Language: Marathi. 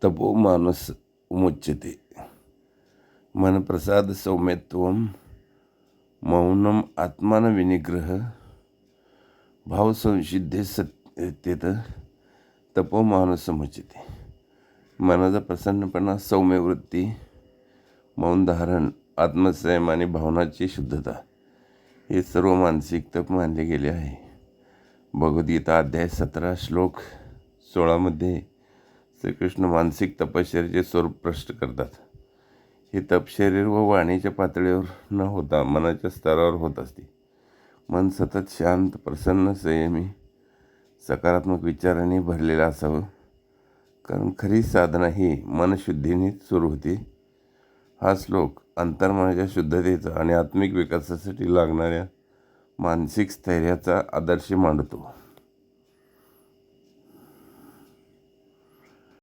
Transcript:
तपो मानस मुच्यते मनप्रसाद सौम्यत्वम मौनम आत्मान विनिग्रह भावसंसिद्धे सत्यतेत तपो मानस मुच्यते. मनाचा प्रसन्नपणा, सौम्य वृत्ती, मौन धारण, आत्मसंयम आणि भावनाची शुद्धता हे सर्व मानसिक तप मानले गेले आहे. भगवद्गीता अध्याय 17 श्लोक 16 श्रीकृष्ण मानसिक तपश्चर्येचे स्वरूप स्पष्ट करतात. हे तप शरीर व वाणीच्या पातळीवर न होता मनाच्या स्तरावर होत असते. मन सतत शांत, प्रसन्न, संयमी, सकारात्मक विचारांनी भरलेलं असावं, कारण खरी साधना ही मनशुद्धीनेच सुरू होते. हा श्लोक अंतर्मनाच्या शुद्धतेचा आणि आत्मिक विकासासाठी लागणाऱ्या मानसिक स्थैर्याचा आदर्श मांडतो.